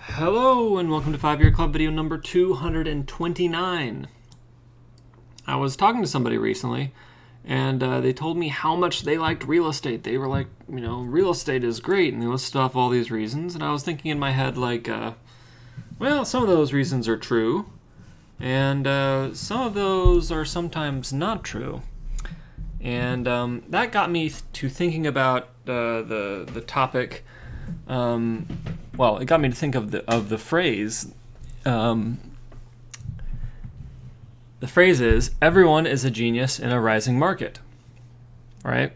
Hello and welcome to 5-Year Club video number 229. I was talking to somebody recently and they told me how much they liked real estate. They were like, real estate is great, and they listed off all these reasons, and I was thinking in my head like, well, some of those reasons are true and some of those are sometimes not true. And that got me to thinking about the topic. Well, it got me to think of the phrase. The phrase is, everyone is a genius in a rising market, right?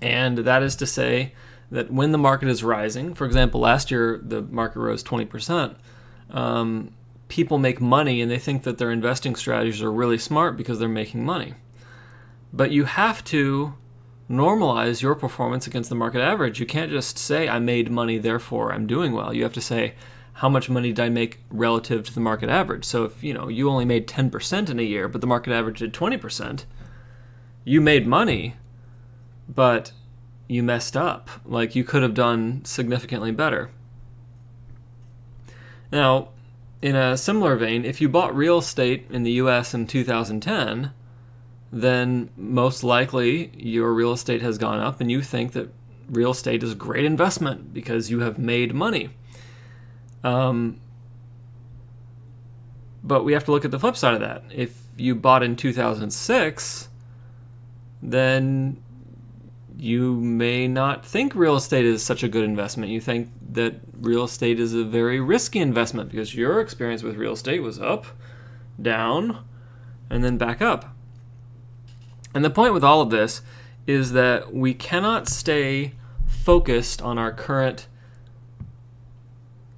And that is to say that when the market is rising, for example, last year the market rose 20%, people make money and they think that their investing strategies are really smart because they're making money. But you have to normalize your performance against the market average. You can't just say, I made money, therefore I'm doing well. You have to say, how much money did I make relative to the market average? So if you only made 10% in a year, but the market average did 20%, you made money, but you messed up. Like, you could have done significantly better. Now, in a similar vein, if you bought real estate in the US in 2010, then most likely your real estate has gone up and you think that real estate is a great investment because you have made money. But we have to look at the flip side of that. If you bought in 2006, then you may not think real estate is such a good investment. You think that real estate is a very risky investment because your experience with real estate was up, down, and then back up. And the point with all of this is that we cannot stay focused on our current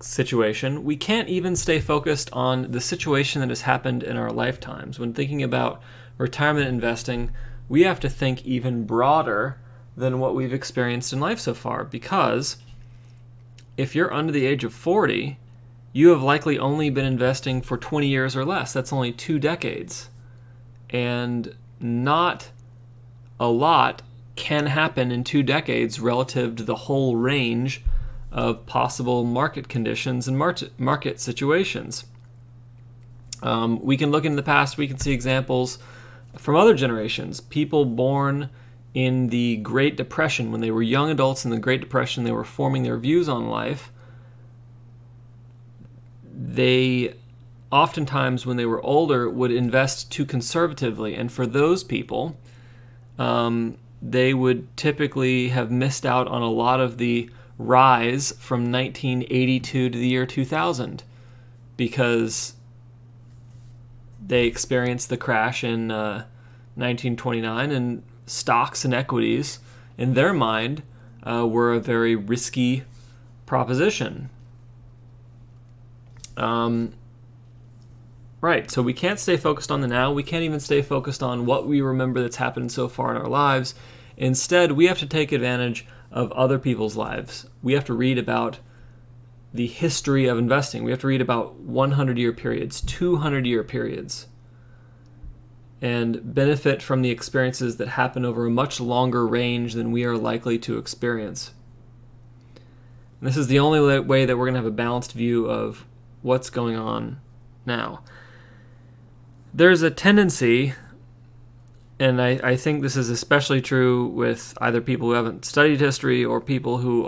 situation. We can't even stay focused on the situation that has happened in our lifetimes. When thinking about retirement investing, we have to think even broader than what we've experienced in life so far, because if you're under the age of 40, you have likely only been investing for 20 years or less. That's only 2 decades. And not a lot can happen in 2 decades relative to the whole range of possible market conditions and market situations. We can look into the past, we can see examples from other generations. People born in the Great Depression, when they were young adults in the Great Depression, they were forming their views on life. They oftentimes, when they were older, would invest too conservatively, and for those people, they would typically have missed out on a lot of the rise from 1982 to the year 2000 because they experienced the crash in 1929, and stocks and equities, in their mind, were a very risky proposition. Right, so we can't stay focused on the now. We can't even stay focused on what we remember that's happened so far in our lives. Instead, we have to take advantage of other people's lives. We have to read about the history of investing. We have to read about 100-year periods, 200-year periods, and benefit from the experiences that happen over a much longer range than we are likely to experience. And this is the only way that we're going to have a balanced view of what's going on now. There's a tendency, and I think this is especially true with either people who haven't studied history or people who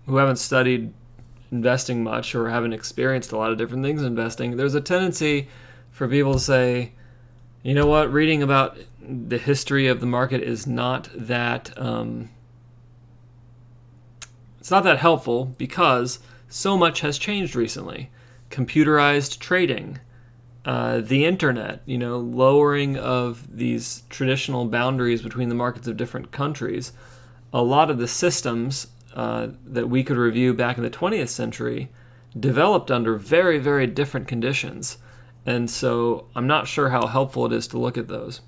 haven't studied investing much or haven't experienced a lot of different things in investing. There's a tendency for people to say, you know what, reading about the history of the market is not that it's not that helpful because so much has changed recently. Computerized trading, the internet, lowering of these traditional boundaries between the markets of different countries. A lot of the systems that we could review back in the 20th century developed under very, very different conditions. And so I'm not sure how helpful it is to look at those.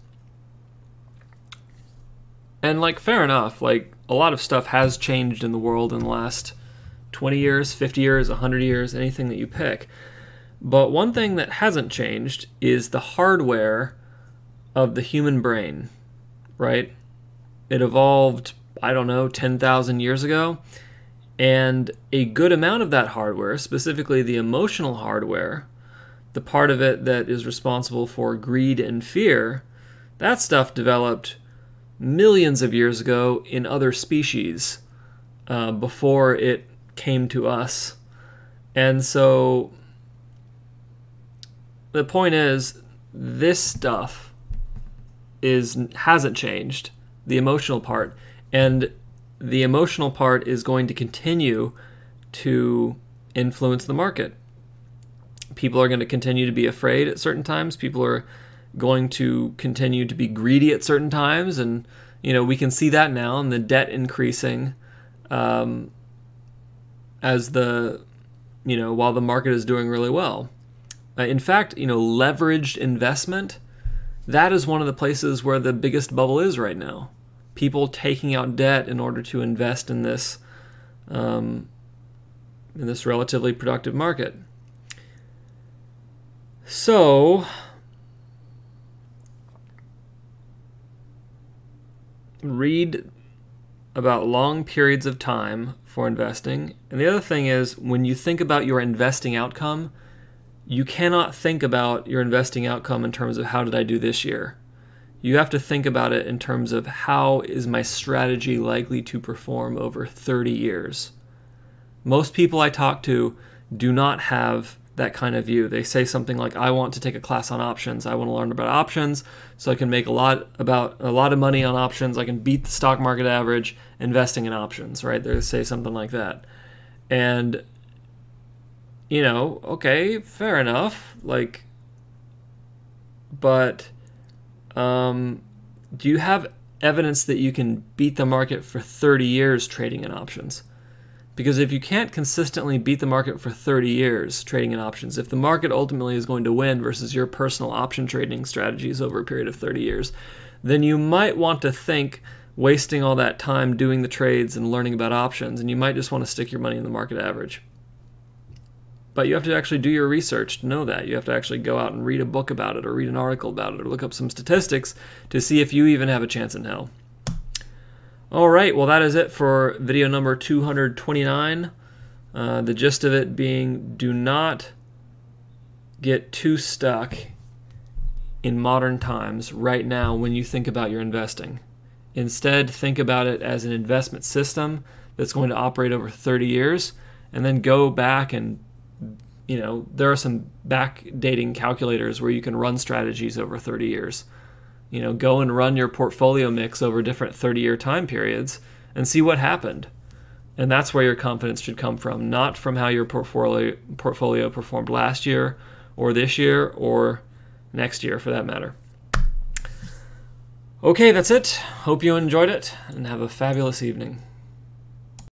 And fair enough, a lot of stuff has changed in the world in the last 20 years, 50 years, 100 years, anything that you pick. But one thing that hasn't changed is the hardware of the human brain, right? It evolved, 10,000 years ago, And a good amount of that hardware, specifically the emotional hardware, the part of it that is responsible for greed and fear, that stuff developed millions of years ago in other species before it came to us. And so the point is, this stuff hasn't changed, the emotional part, and the emotional part is going to continue to influence the market. People are going to continue to be afraid at certain times. People are going to continue to be greedy at certain times, and we can see that now in the debt increasing as while the market is doing really well. In fact, leveraged investment, that is one of the places where the biggest bubble is right now. People taking out debt in order to invest in this relatively productive market. So, read about long periods of time for investing. And the other thing is, when you think about your investing outcome, you cannot think about your investing outcome in terms of how did I do this year. You have to think about it in terms of how is my strategy likely to perform over 30 years. Most people I talk to do not have that kind of view. They say something like, I want to take a class on options. I want to learn about options so I can make a lot of money on options. I can beat the stock market average investing in options, right? They say something like that. And, okay, fair enough. But do you have evidence that you can beat the market for 30 years trading in options? Because if you can't consistently beat the market for 30 years trading in options, if the market ultimately is going to win versus your personal option trading strategies over a period of 30 years, then you might want to think wasting all that time doing the trades and learning about options, and you might just want to stick your money in the market average. But you have to actually do your research to know that. You have to actually go out and read a book about it, or read an article about it, or look up some statistics to see if you even have a chance in hell. All right, well, that is it for video number 229. The gist of it being, do not get too stuck in modern times right now when you think about your investing. Instead, think about it as an investment system that's going to operate over 30 years, and then go back and, there are some backdating calculators where you can run strategies over 30 years. Go and run your portfolio mix over different 30-year time periods and see what happened. And that's where your confidence should come from, not from how your portfolio performed last year or this year or next year for that matter. Okay, that's it. Hope you enjoyed it and have a fabulous evening.